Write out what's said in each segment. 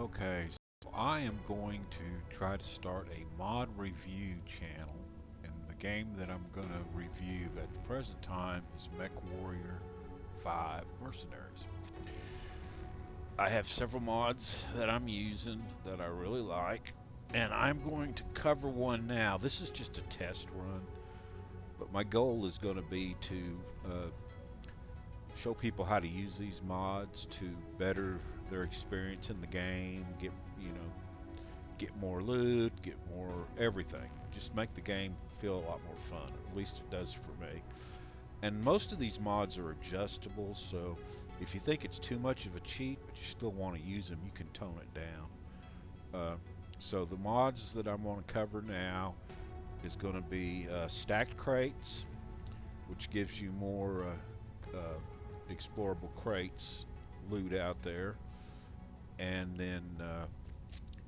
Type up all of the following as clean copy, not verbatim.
Okay, so I am going to try to start a mod review channel, and the game that I'm going to review at the present time is MW5 Mercenaries. I have several mods that I'm using that I really like, and I'm going to cover one now. This is just a test run, but my goal is going to be to show people how to use these mods to better their experience in the game, get more loot, get more everything. Just make the game feel a lot more fun. At least it does for me. And most of these mods are adjustable, so if you think it's too much of a cheat, but you still want to use them, you can tone it down. So the mods that I'm going to cover now is going to be stacked crates, which gives you more explorable crates loot out there, and then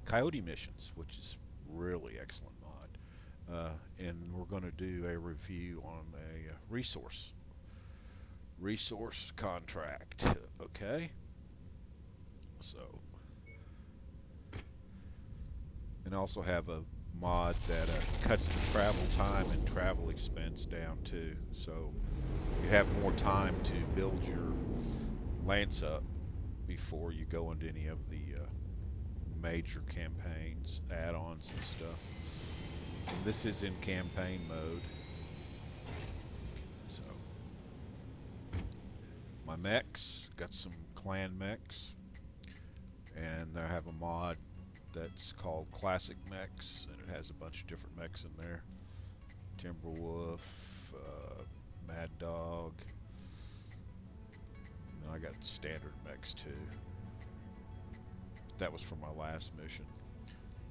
Coyote missions, which is really excellent mod. And we're going to do a review on a resource contract. Okay, so and also have a mod that cuts the travel time and travel expense down too. So you have more time to build your lance up before you go into any of the major campaigns, add-ons and stuff. And this is in campaign mode. So my mechs, got some clan mechs, and I have a mod that's called Classic Mechs, and it has a bunch of different mechs in there. Timberwolf, Mad Dog, and I got standard mechs too. That was from my last mission.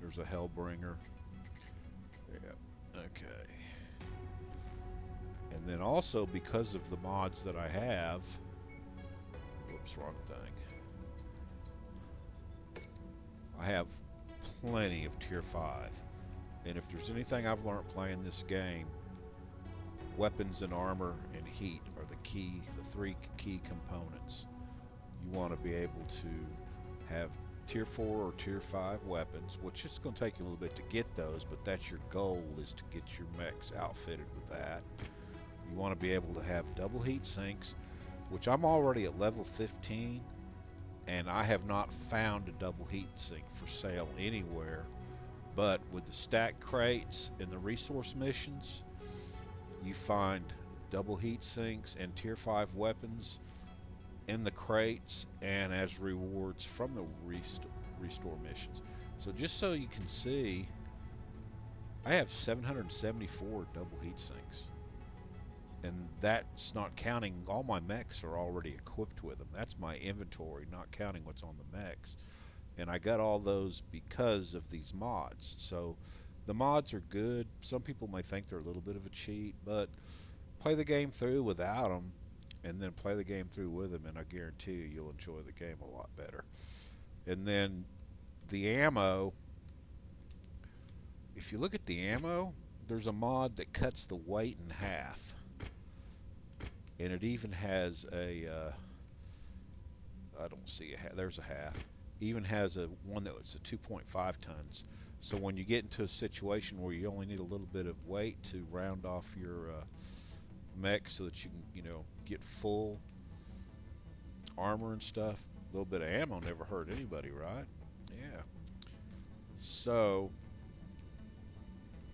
There's a Hellbringer. Yeah, okay. And then also, because of the mods that I have, whoops, wrong thing. I have plenty of tier 5. And if there's anything I've learned playing this game, weapons and armor and heat are the three key components. You want to be able to have tier 4 or tier 5 weapons, which is going to take you a little bit to get those, but that's your goal, is to get your mechs outfitted with that. You want to be able to have double heat sinks, which I'm already at level 15, and I have not found a double heat sink for sale anywhere. But with the stack crates and the resource missions, you find double heat sinks and tier 5 weapons in the crates and as rewards from the restore missions. So just so you can see, I have 774 double heat sinks, and that's not counting all my mechs are already equipped with them. That's my inventory, not counting what's on the mechs. And I got all those because of these mods. So the mods are good. Some people may think they're a little bit of a cheat, but play the game through without them, and then play the game through with them, and I guarantee you'll enjoy the game a lot better. And then the ammo, if you look at the ammo, there's a mod that cuts the weight in half, and it even has a I don't see a half, there's a half, even has a one that's a 2.5 tons. So when you get into a situation where you only need a little bit of weight to round off your mech so that you can, get full armor and stuff, a little bit of ammo never hurt anybody, right? Yeah. So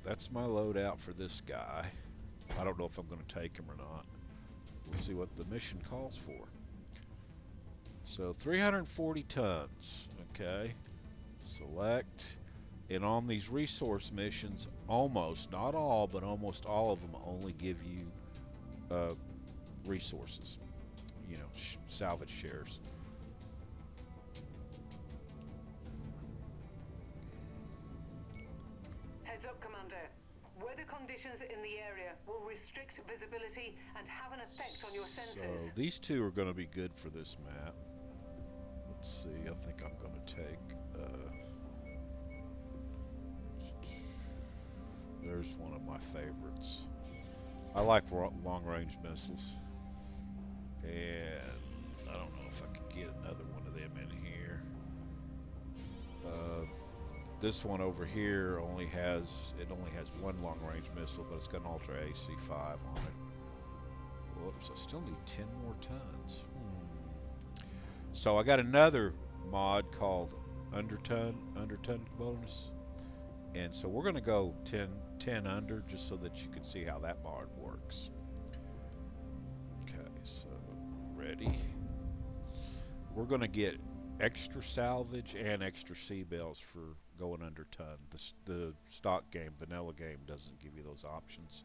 that's my loadout for this guy. I don't know if I'm going to take him or not. We'll see what the mission calls for. So 340 tons. Okay. Select. And on these resource missions, almost, not all, but almost all of them only give you resources, salvage shares. Heads up, Commander. Weather conditions in the area will restrict visibility and have an effect on your sensors. So these two are going to be good for this map. Let's see, I think I'm going to take there's one of my favorites. I like long-range missiles, and I don't know if I could get another one of them in here. Uh, this one over here only has one long range missile, but it's got an Ultra AC5 on it. Whoops! I still need 10 more tons. So I got another mod called underton bonus, and so we're going to go 10 under just so that you can see how that mod works. Okay, so ready. We're going to get extra salvage and extra sea bells for going under ton. The stock game, vanilla game, doesn't give you those options.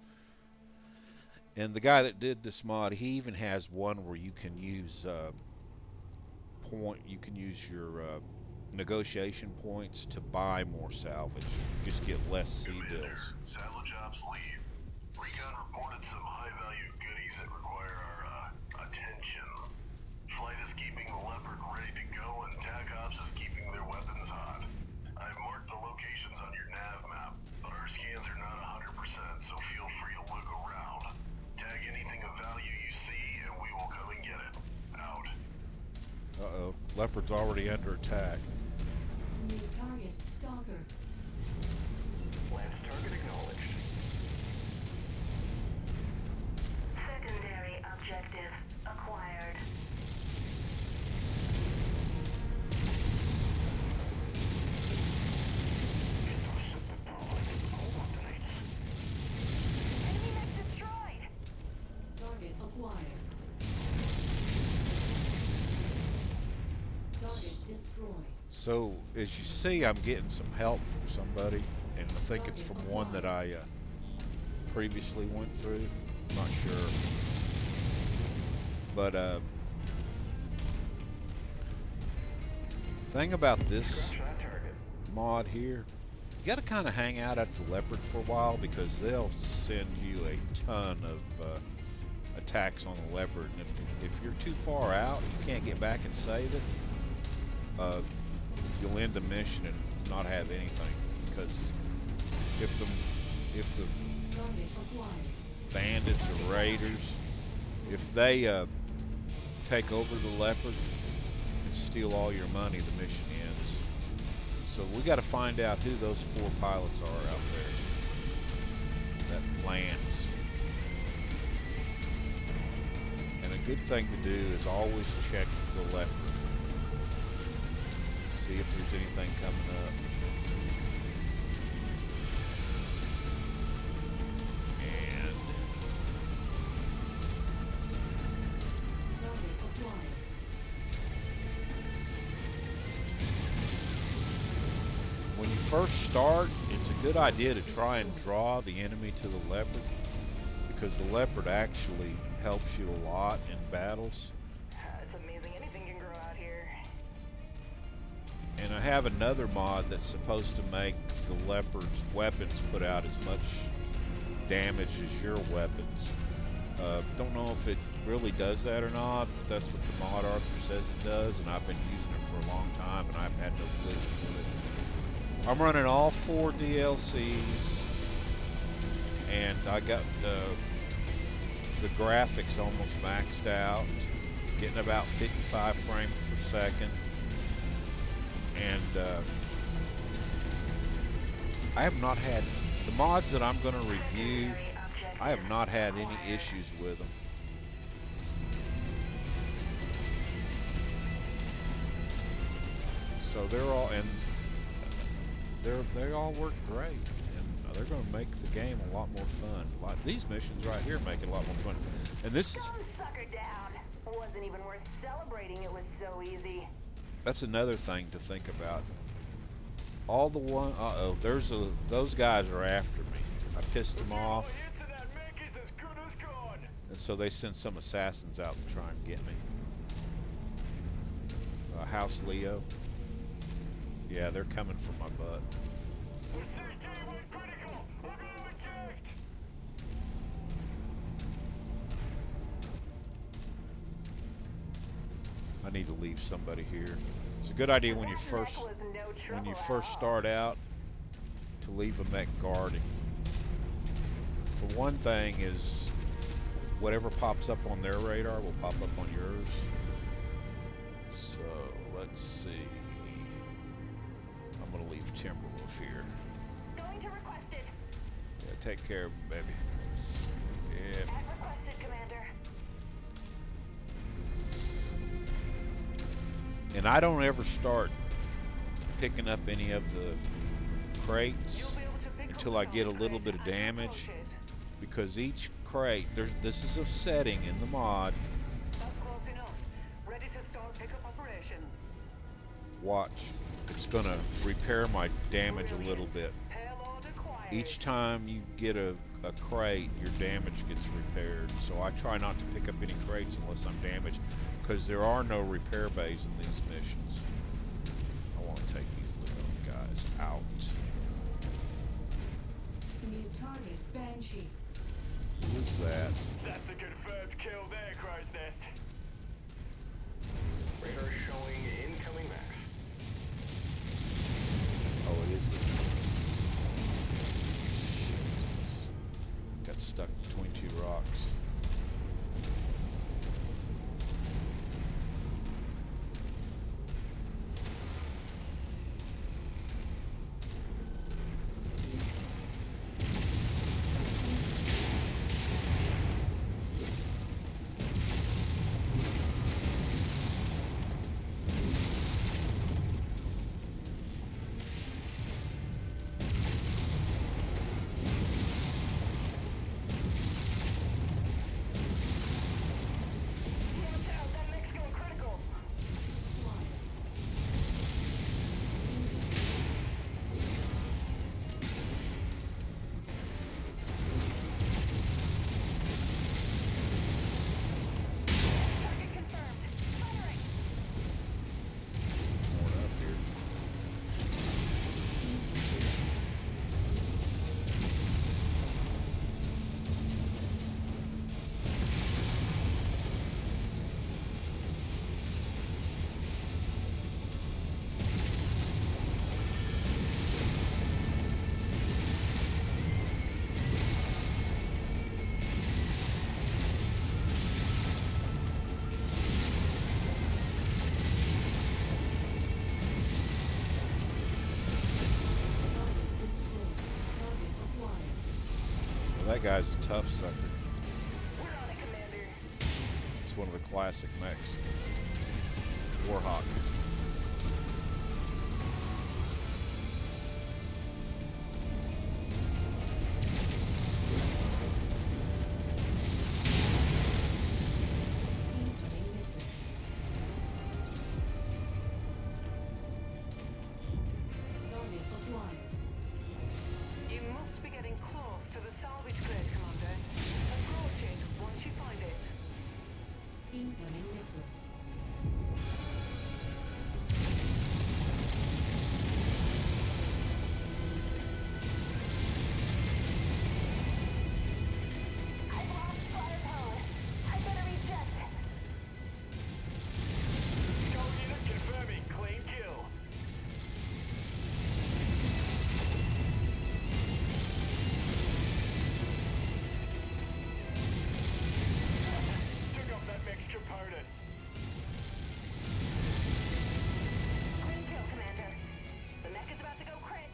And the guy that did this mod, he even has one where you can use your negotiation points to buy more salvage. You just get less sea bills. Salvage ops lead. Recon reported some high-value goodies that require our attention. Flight is keeping the Leopard ready to go, and TAC Ops is keeping their weapons hot. I've marked the locations on your nav map, but our scans are not 100%, so feel free to look around. Tag anything of value you see, and we will come and get it. Out. Uh-oh. Leopard's already under attack. New target, Stalker. Lance target acknowledged. Secondary objective acquired. Enemy mech destroyed. Target acquired. Target destroyed. So, as you see, I'm getting some help from somebody, and I think it's from one that I previously went through. I'm not sure. But, thing about this mod here, you gotta kind of hang out at the Leopard for a while, because they'll send you a ton of attacks on the Leopard, and if you're too far out, you can't get back and save it, you'll end the mission and not have anything, because if the Target acquired. bandits or raiders, if they take over the Leopard and steal all your money, the mission ends. So we got to find out who those 4 pilots are out there that lands. And a good thing to do is always check the Leopard. See if there's anything coming up. And Target acquired. when you first start, it's a good idea to try and draw the enemy to the Leopard, because the Leopard actually helps you a lot in battles. It's amazing anything can grow out here. And I have another mod that's supposed to make the Leopard's weapons put out as much damage as your weapons. Don't know if it really does that or not, but that's what the mod author says it does, and I've been using it for a long time, and I've had no clue with it. I'm running all 4 DLCs, and I got the graphics almost maxed out, getting about 55 frames per second. And I have not had the mods that I'm going to review. I have not had any issues with them. So they all work great, and they're going to make the game a lot more fun. Like these missions right here make it a lot more fun. And this is Sucker down. Wasn't even worth celebrating. It was so easy. that's another thing to think about. All the one, those guys are after me. I pissed them off, and so they sent some assassins out to try and get me. House Leo. Yeah, they're coming for my butt. I need to leave somebody here. It's a good idea when you first start out to leave a mech guarding. For one thing is whatever pops up on their radar will pop up on yours. So let's see. I'm gonna leave Timberwolf here. Going to requested. Yeah, take care of him, baby. Yeah. At requested, Commander. And I don't ever start picking up any of the crates You'll be able to pick until up I the get a salvage little crate bit of as you damage, approach it. because each crate, this is a setting in the mod. That's close enough. Ready to start pickup operation. Watch, it's gonna repair my damage a little bit. Payload acquired. Each time you get a crate, your damage gets repaired. So I try not to pick up any crates unless I'm damaged, because there are no repair bays in these missions. I want to take these little guys out. New target, Banshee. Who is that? That's a confirmed kill there, Crow's Nest. Radar showing incoming max. Oh, it is the... Shit. Got stuck between two rocks. Watch out, that mech's going critical. Target confirmed. Firing. More up here. Target destroyed. Target acquired. Well, that guy's a tough sucker. We're on it, Commander. It's one of the classic mechs. Warhawk. Incoming missile. Target acquired. You must be getting close to the salvage crate, Commander. Approach it once you find it. Incoming missile. I've lost firepower. I better eject. Scout unit confirming clean kill. Took off that mix component. Clean kill, Commander. The mech is about to go crit.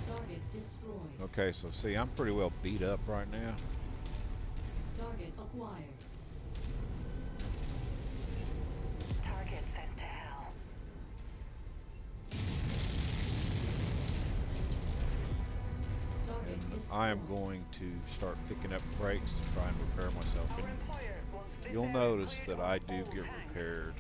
Target destroyed. Okay, so see, I'm pretty well beat up right now. Target acquired. Target sent to hell. Target And destroyed. I am going to start picking up crates to try and repair myself. Our And employer wants this you'll area notice cleared that of I do all get tanks. repaired.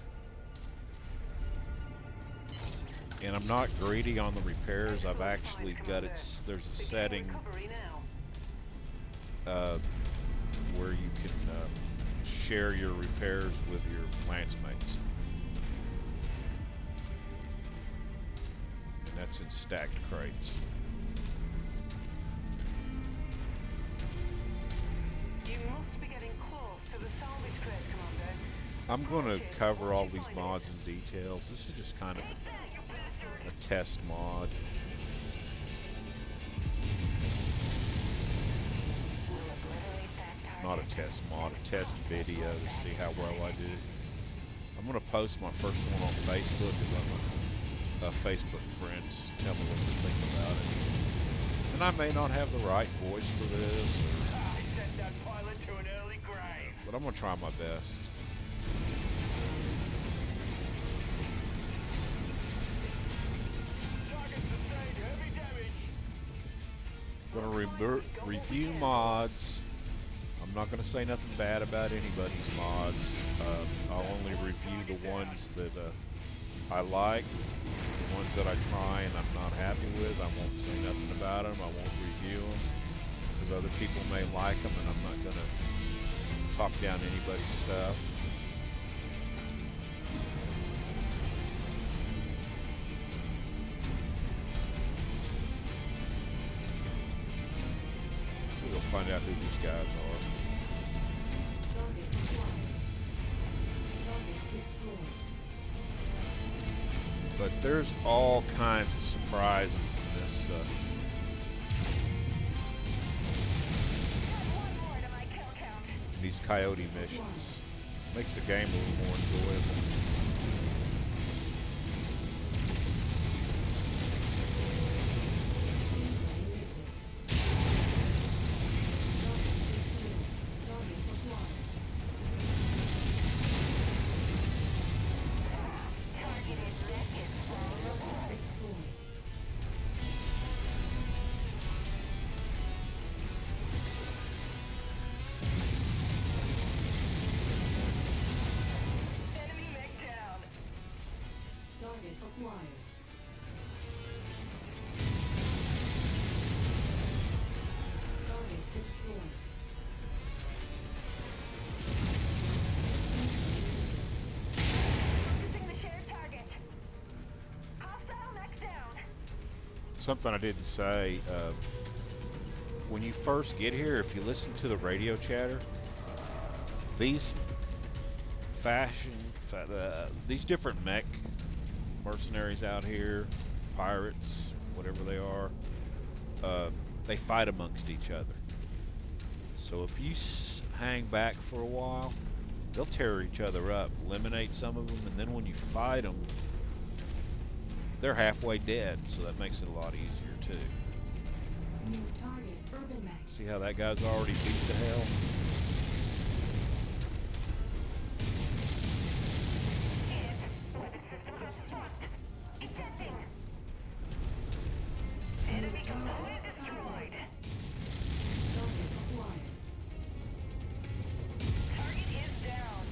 And I'm not greedy on the repairs. I've Excellent actually find, got Commander. it. There's a Beginning setting recovery now. where you can share your repairs with your lance mates. And that's in stacked crates. You must be getting close to the salvage crate, Commander. I'm going to Approach it cover once all you these find mods it. and details. This is just kind of a test mod. We'll obliterate that target. not a test mod, a test video to see how well I do. I'm gonna post my first one on Facebook and let my Facebook friends tell me what they think about it. And I may not have the right voice for this, I sent that pilot to an early grave. but I'm gonna try my best. Target sustained heavy damage. Gonna review mods. I'm not gonna say nothing bad about anybody's mods. I'll only review the ones that I like, the ones that I try and I'm not happy with. I won't say nothing about them. I won't review them because other people may like them, and I'm not gonna talk down anybody's stuff. We'll find out who these guys are. Target acquired. Target destroyed. But there's all kinds of surprises in this. One more to my kill count. These Coyote missions. Makes the game a little more enjoyable. Incoming missile. Target acquired. Targeted mech is falling apart. Destroyed. Enemy mech down. Target acquired. Target destroyed. Focusing the shared target. Hostile mech down. Something I didn't say. When you first get here, if you listen to the radio chatter, these these different mech mercenaries out here, pirates, whatever they are, they fight amongst each other. So if you hang back for a while, they'll tear each other up, eliminate some of them, and then when you fight them, they're halfway dead, so that makes it a lot easier too. New target urban mech. See how that guy's already beat to hell? Hit. Weapon systems are fucked. Ejecting. Enemy component destroyed. Target acquired. Target is down.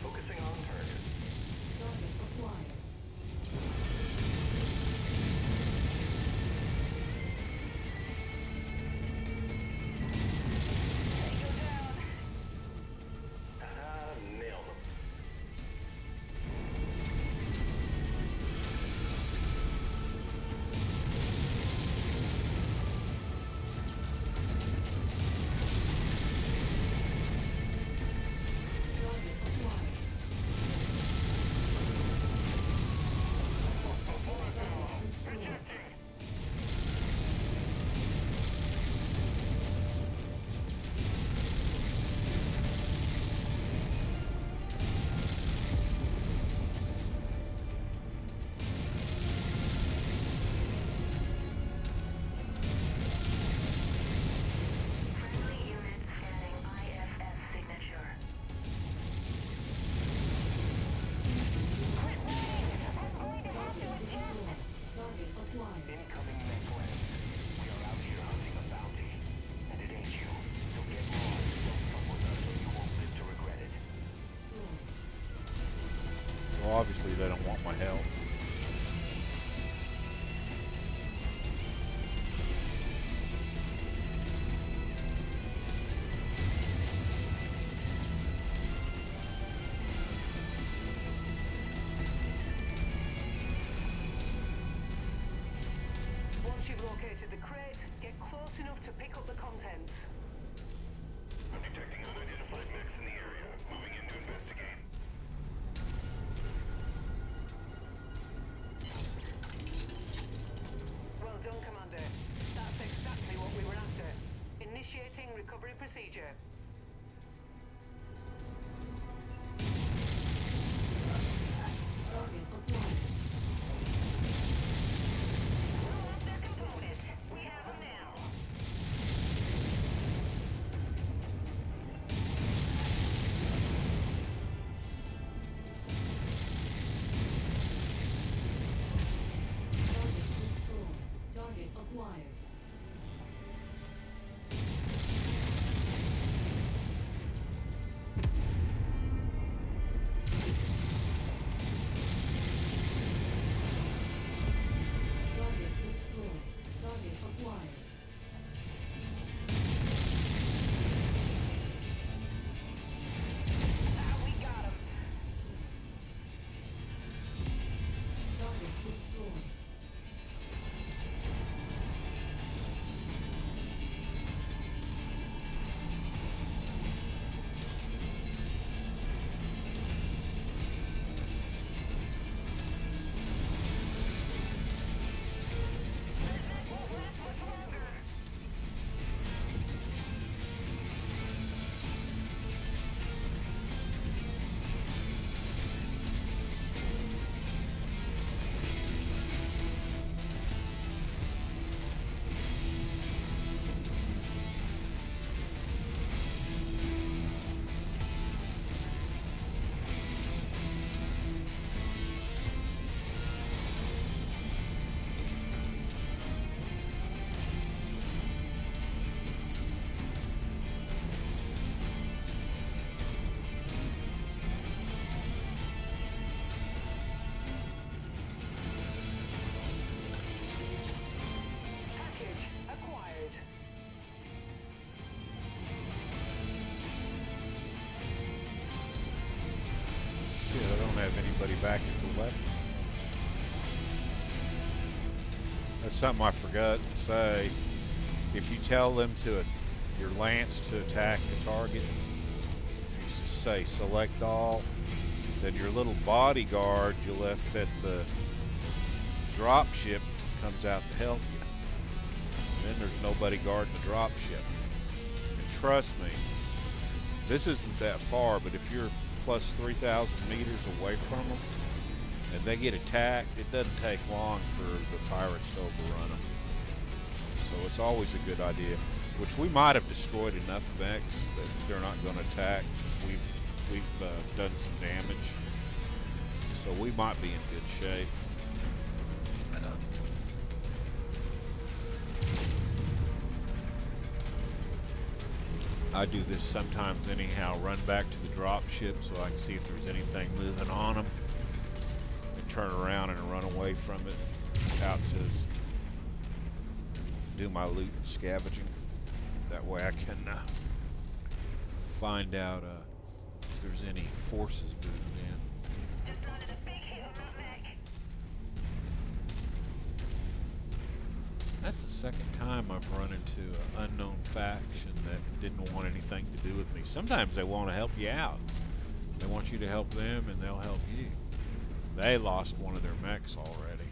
Focusing on target. Target acquired. Tango down. Nailed him. Target acquired. Target destroyed. Friendly unit scanning IFS signature. Quit running! I'm going to have to Target attend! destroyed. Target acquired. Incoming mech lens. We are out here hunting a bounty. And it ain't you. So get lost. Don't fuck with us or you won't live to regret it. Destroyed. Well, obviously they don't want my help. Once you've located activated the crate. Get close enough to pick up the contents. I'm detecting unidentified mechs in the area. Moving in to investigate. Well done, Commander. That's exactly what we were after. Initiating recovery procedure. Target acquired. Blow up their components. We have them now. Target destroyed. Target acquired. Target destroyed. Target acquired. Ah, we got them. Target destroyed. Won't last much longer. Package acquired. Shit, I don't have anybody back at the weapon. That's something I forgot to say. If you tell them to your lance to attack the target, if you just say select all, then your little bodyguard you left at the drop ship comes out to help you. And then there's nobody guarding the drop ship. And trust me, this isn't that far, but if you're plus 3,000 meters away from them and they get attacked, it doesn't take long for the pirates to overrun them. So it's always a good idea, which we might have destroyed enough mechs that they're not going to attack. We've done some damage, so we might be in good shape. I do this sometimes anyhow, run back to the drop ship so I can see if there's anything moving on them and turn around and run away from it out to do my loot and scavenging. That way I can find out if there's any forces moving in. Just landed a big hit on that mech. That's the second time I've run into an unknown faction that didn't want anything to do with me. Sometimes they want to help you out. They want you to help them and they'll help you. They lost one of their mechs already.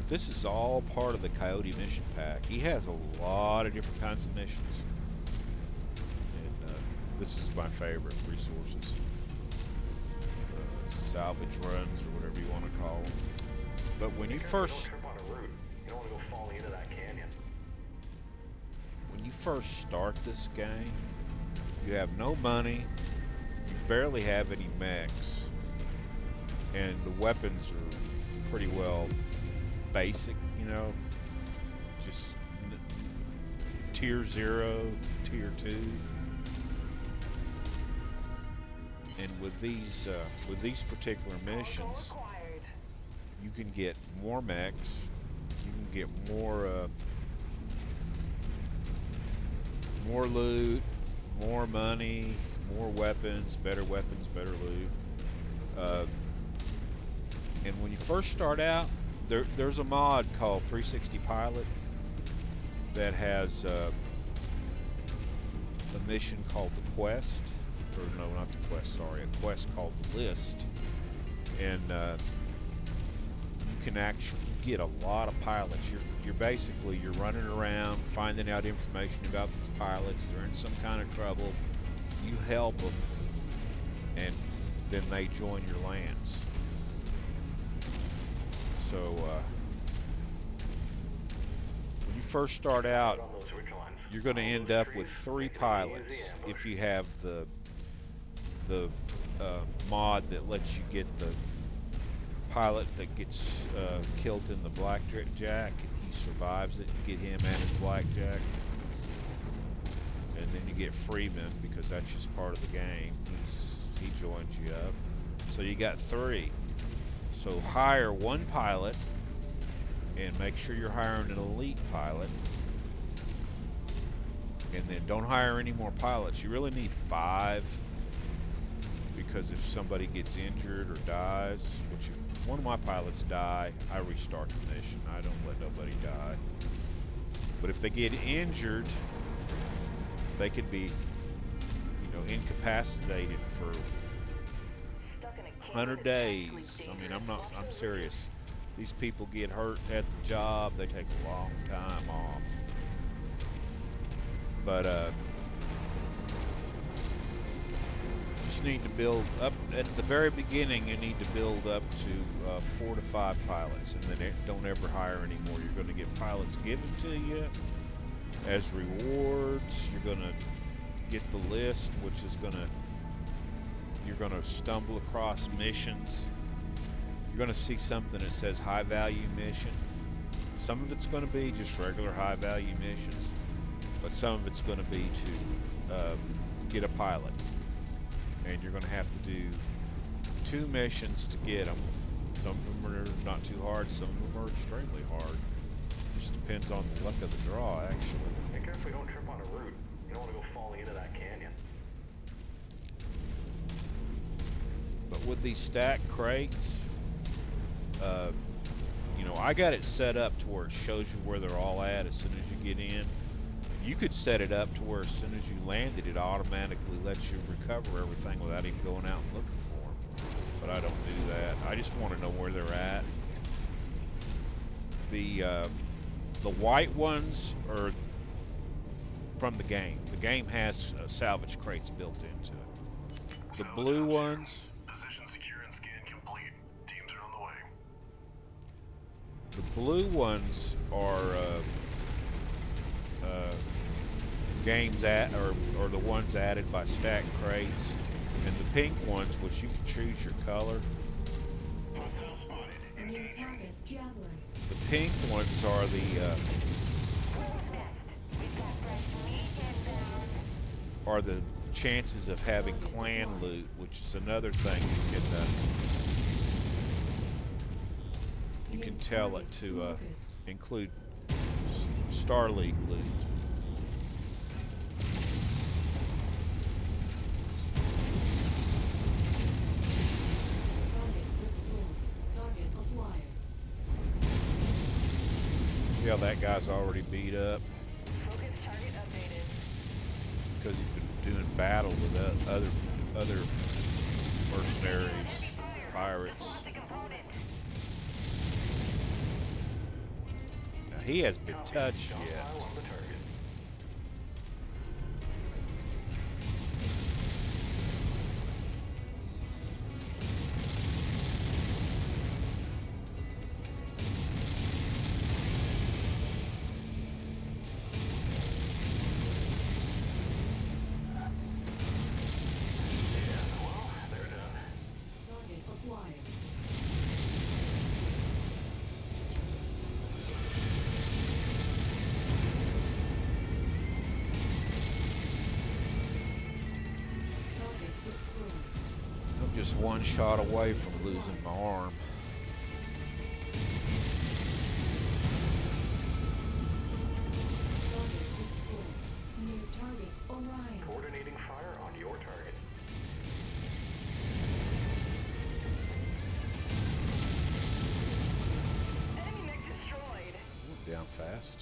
This is all part of the Coyote mission pack. He has a lot of different kinds of missions. And this is my favorite, resources. Salvage runs, or whatever you want to call them. But when you first... Trip on a route. You don't want to go falling into that canyon. When you first start this game, you have no money, you barely have any mechs, and the weapons are pretty well basic, you know, just tier 0 to tier 2. And with these particular missions, Acquired. you can get more mechs, you can get more more loot, more money, more weapons, better loot. And when you first start out, there's a mod called 360 Pilot that has a mission called the Quest, or no, not the Quest. Sorry, a quest called the List, and you can actually get a lot of pilots. You're basically running around finding out information about these pilots. They're in some kind of trouble. You help them, and then they join your lands. So when you first start out, you're going to end up with 3 pilots if you have the mod that lets you get the pilot that gets killed in the blackjack, and he survives it. You get him and his blackjack, and then you get Freeman because that's just part of the game. He joins you up, so you got 3. So hire 1 pilot, and make sure you're hiring an elite pilot, and then don't hire any more pilots. You really need 5, because if somebody gets injured or dies, which if one of my pilots die, I restart the mission. I don't let nobody die. But if they get injured, they could be, incapacitated for 100 days. I mean, I'm serious. These people get hurt at the job. They take a long time off. But you just need to build up at the very beginning. You need to build up to 4 to 5 pilots, and then don't ever hire anymore. You're going to get pilots given to you as rewards. You're going to get the list, which is you're going to stumble across missions. You're going to see something that says high value mission. Some of it's going to be just regular high value missions, but some of it's going to be to get a pilot, and you're going to have to do 2 missions to get them. Some of them are not too hard, some of them are extremely hard. Just depends on the luck of the draw, actually. Be careful you don't trip on a root. You don't want to go falling into that canyon. But with these stacked crates, I got it set up to where it shows you where they're all at as soon as you get in. You could set it up to where as soon as you landed, it automatically lets you recover everything without even going out and looking for them. But I don't do that. I just want to know where they're at. The white ones are from the game. The game has salvage crates built into it. The blue ones. Position secure and scan complete. Teams are on the way. The blue ones are or the ones added by stacked crates, and the pink ones, which you can choose your color. New target, Javelin. The pink ones are the chances of having clan loot, which is another thing you can tell it to include Star League loot. Target destroyed. Target acquired. See how that guy's already beat up? Focus target updated. Because he's been doing battle with other mercenaries, pirates. Now, he hasn't been touched yet. On the target. Target acquired. Target destroyed. I'm just one shot away from losing my arm. Target destroyed. New target down fast.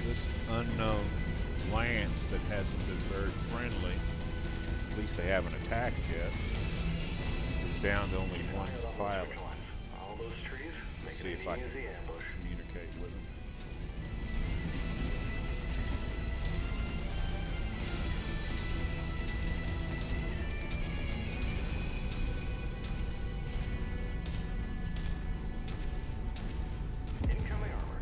This unknown lance that hasn't been very friendly, at least they haven't attacked yet, is down to only one pilot. All those trees, Let's making see it if I can easy ambush. communicate with him. Incoming armor.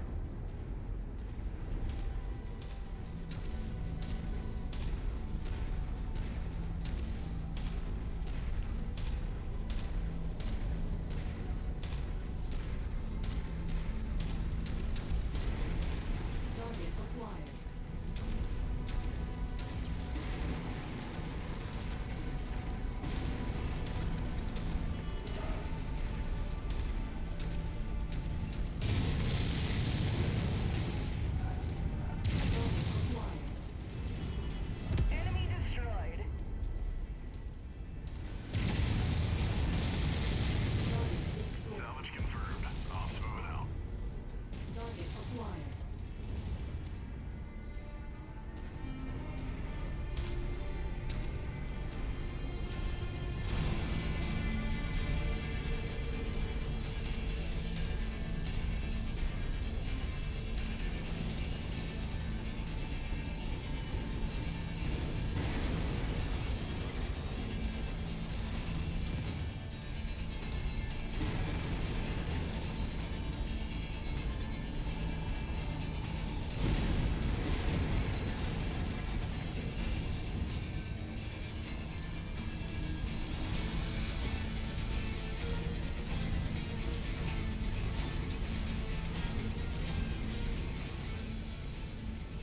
Target acquired. Target acquired. Enemy destroyed. Target destroyed. Salvage confirmed. Ops moving out. Target acquired.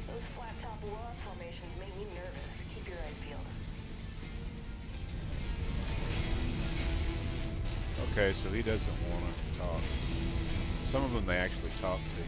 Those flat top log formations make me nervous. Keep your eyes peeled. Okay, so he doesn't want to talk. Some of them they actually talk to you.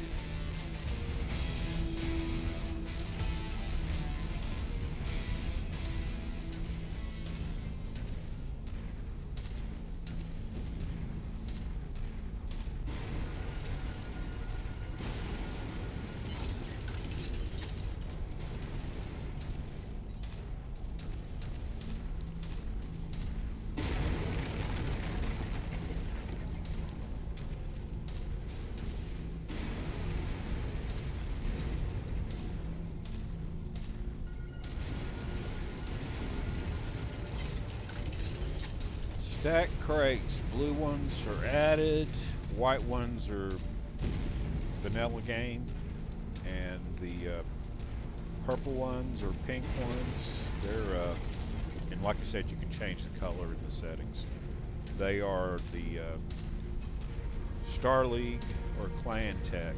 Stack crates. Blue ones are added. White ones are vanilla game. And the purple ones or pink ones, they're, and like I said, you can change the color in the settings. They are the Star League or Clan Tech.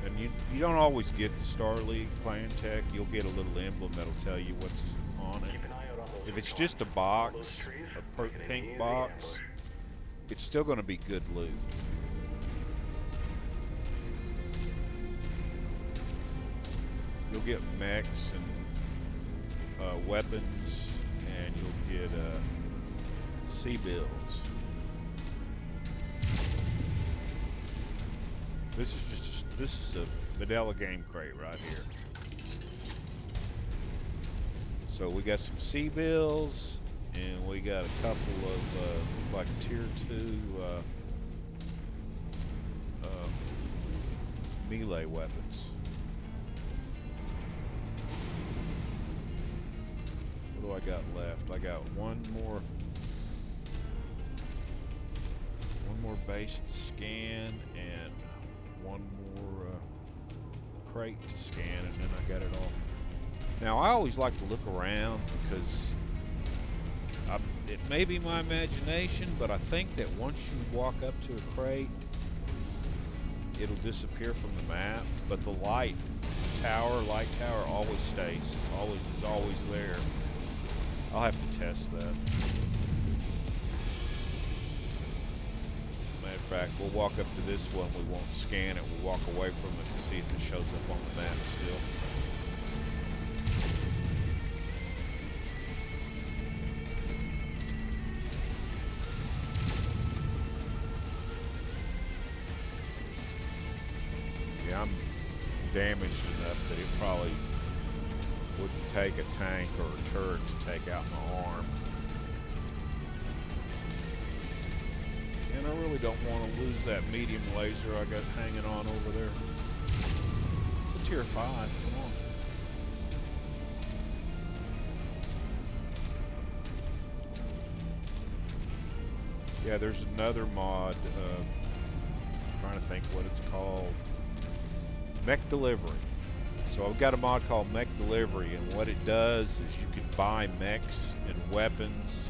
And you don't always get the Star League Clan Tech. You'll get a little emblem that'll tell you what's on it. Keep an eye out on those If it's weak just a ones. box, All those trees, a making it pink easy box, ambush. it's still going to be good loot. You'll get mechs and weapons, and you'll get C-bills. This is a vanilla game crate right here. So we got some C-bills, and we got a couple of like tier 2 melee weapons. What do I got left? I got one more base to scan and one more crate to scan, and then I got it all. Now I always like to look around because It may be my imagination, but I think that once you walk up to a crate, it'll disappear from the map. But the light tower always stays. Is always there. I'll have to test that. Matter of fact, we'll walk up to this one. We won't scan it. We'll walk away from it and see if it shows up on the map still. Yeah, I'm damaged enough that it probably wouldn't take a tank or a turret to take out my arm. And I really don't want to lose that medium laser I got hanging on over there. It's a tier 5, come on. Yeah, there's another mod, trying to think what it's called. Mech Delivery. So I've got a mod called Mech Delivery, and what it does is you can buy mechs and weapons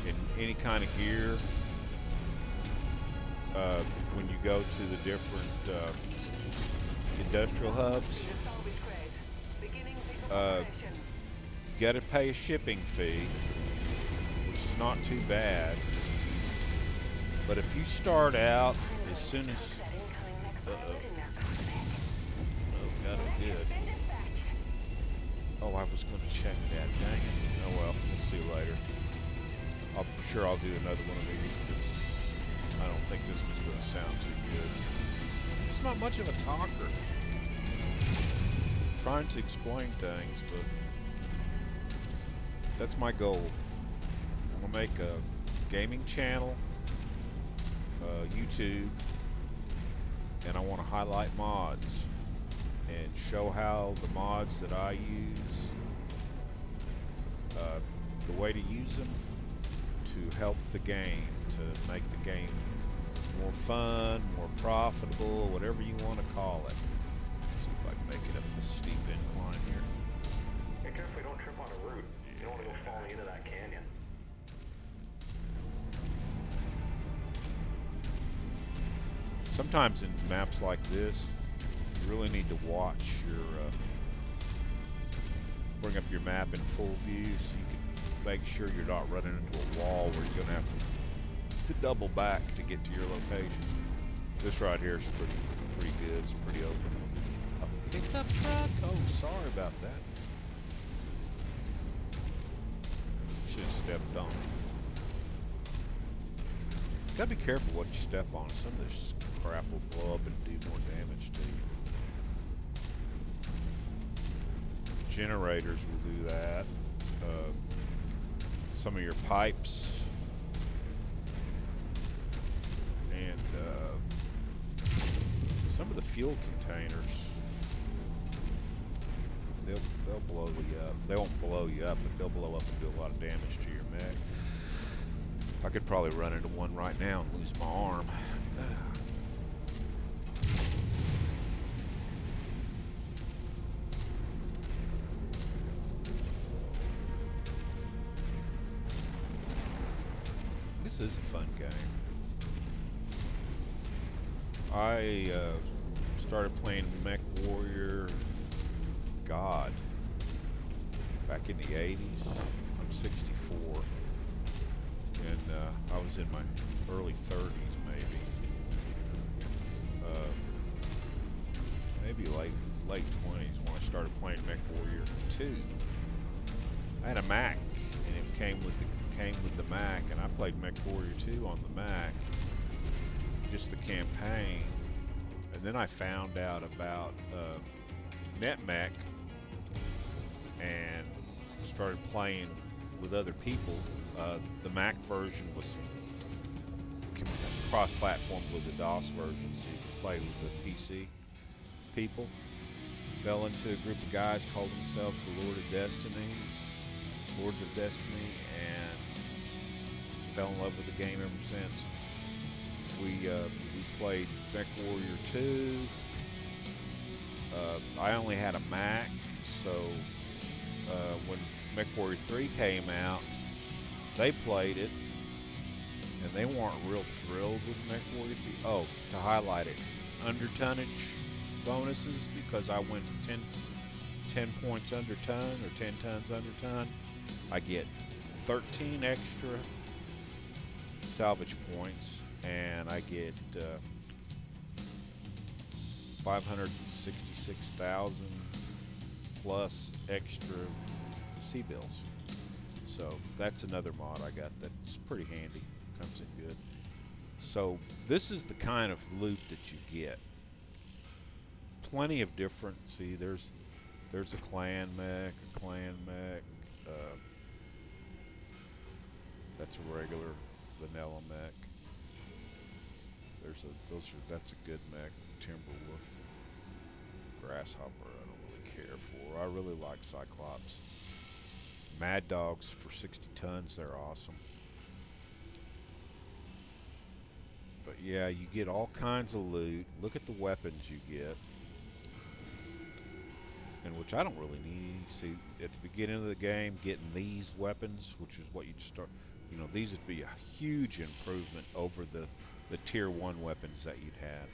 and any kind of gear when you go to the different industrial hubs. The salvage crate. Beginning pickup You operation. got to pay a shipping fee, which is not too bad. But if you start out as soon as That incoming mech pilot in their cockpit. oh god, I did. Been dispatched. Oh, I was going to check that. Dang it. Oh well, we'll see later. I'm sure I'll do another one of these because I don't think this one's going to sound too good. It's not much of a talker. I'm trying to explain things, but that's my goal. I'm going to make a gaming channel, YouTube, and I want to highlight mods and show how the mods that I use, the way to use them to help the game, to make the game more fun, more profitable, whatever you want to call it. See if I can make it up this steep incline here. Be careful you don't trip on a root. You don't want to go falling into that canyon. Sometimes in maps like this, you really need to watch your, bring up your map in full view so you can make sure you're not running into a wall where you're going to have to double back to get to your location. This right here is pretty good. It's pretty open. A pickup truck? Oh, sorry about that. Should have stepped on it. Gotta be careful what you step on. Some of this crap will blow up and do more damage to you. Generators will do that. Some of your pipes. And some of the fuel containers. They'll blow you up. They won't blow you up, but they'll blow up and do a lot of damage to your mech. I could probably run into one right now and lose my arm. This is a fun game. I started playing Mech Warrior God back in the 80s. I'm 64. And I was in my early 30s, maybe late 20s when I started playing Mech Warrior 2. I had a Mac, and it came with the Mac, and I played Mech Warrior 2 on the Mac, just the campaign. And then I found out about NetMech and started playing with other people. The Mac version was cross-platform with the DOS version, so you could play with the PC people. Fell into a group of guys called themselves the Lords of Destiny, and fell in love with the game ever since. We played Mech Warrior 2. I only had a Mac, so when Mech Warrior 3 came out, they played it, and they weren't real thrilled with MW5. Oh, to highlight it, under tonnage bonuses, because I went 10 points under ton or 10 tons under ton, I get 13 extra salvage points, and I get 566,000 plus extra sea bills. So that's another mod I got that's pretty handy. Comes in good. So this is the kind of loot that you get. Plenty of different. See, there's a clan mech, that's a regular vanilla mech. That's a good mech. The Timberwolf, Grasshopper, I don't really care for. I really like Cyclops. Mad Dogs for 60 tons, they're awesome. But yeah, you get all kinds of loot. Look at the weapons you get. And which I don't really need. See, at the beginning of the game, getting these weapons, which is what you'd start, you know, these would be a huge improvement over the tier 1 weapons that you'd have.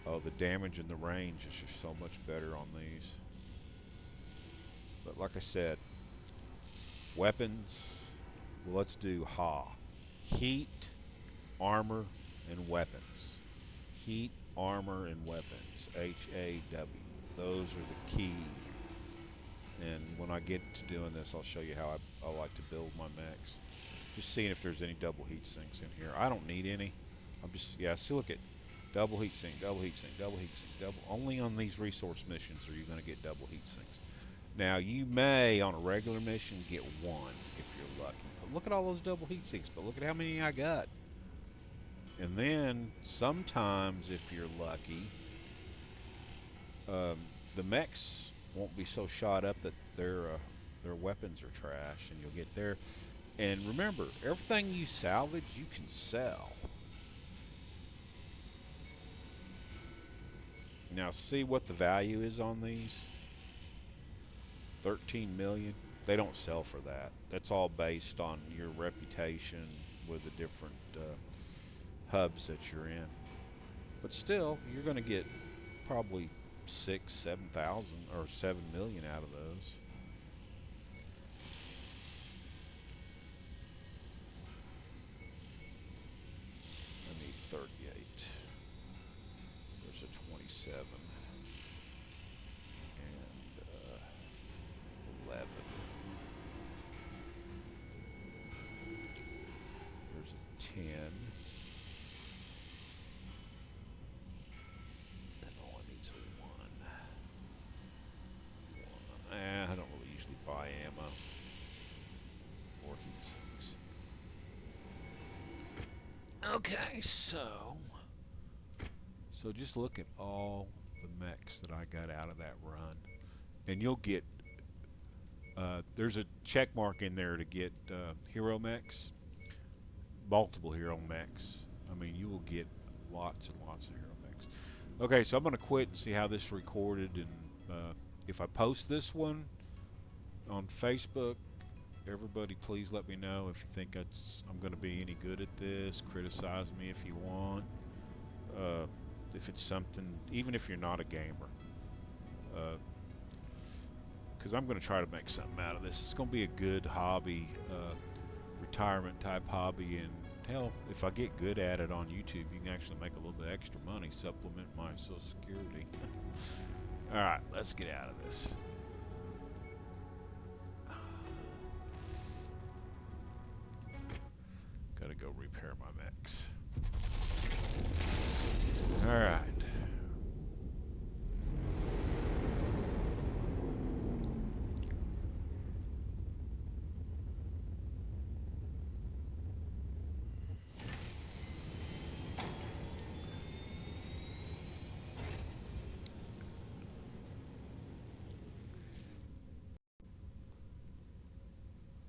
Oh, the damage and the range is just so much better on these. But like I said, weapons, well, let's do heat, armor, and weapons. Heat, armor, and weapons. HAW. Those are the key. And when I get to doing this, I'll show you how I like to build my mechs. Just seeing if there's any double heat sinks in here. I don't need any. I'm just, yeah, see, look at double heat sink, double heat sink, double heat sink, double. Only on these resource missions are you going to get double heat sinks. Now, you may, on a regular mission, get one if you're lucky. But look at all those double heat sinks, but look at how many I got. And then, sometimes, if you're lucky, the mechs won't be so shot up that their weapons are trash, and you'll get there. And remember, everything you salvage, you can sell. Now, see what the value is on these? 13 million. They don't sell for that. That's all based on your reputation with the different hubs that you're in. But still, you're going to get probably 6,000, 7,000 or 7 million out of those. I need 38. There's a 27 and 11. There's a 10. And all I need is a 1. I don't really usually buy ammo or heat sinks. Okay, so just look at all the mechs that I got out of that run, and you'll get there's a check mark in there to get hero mechs, multiple hero mechs. I mean, you will get lots and lots of hero mechs. Okay, so I'm going to quit and see how this recorded, and if I post this one on Facebook, everybody please let me know if you think I'm going to be any good at this. Criticize me if you want. If it's something, even if you're not a gamer, because I'm going to try to make something out of this. It's going to be a good hobby, retirement type hobby, and hell, if I get good at it on YouTube, you can actually make a little bit extra money, supplement my Social Security. All right, let's get out of this. Gotta go repair my mechs. All right.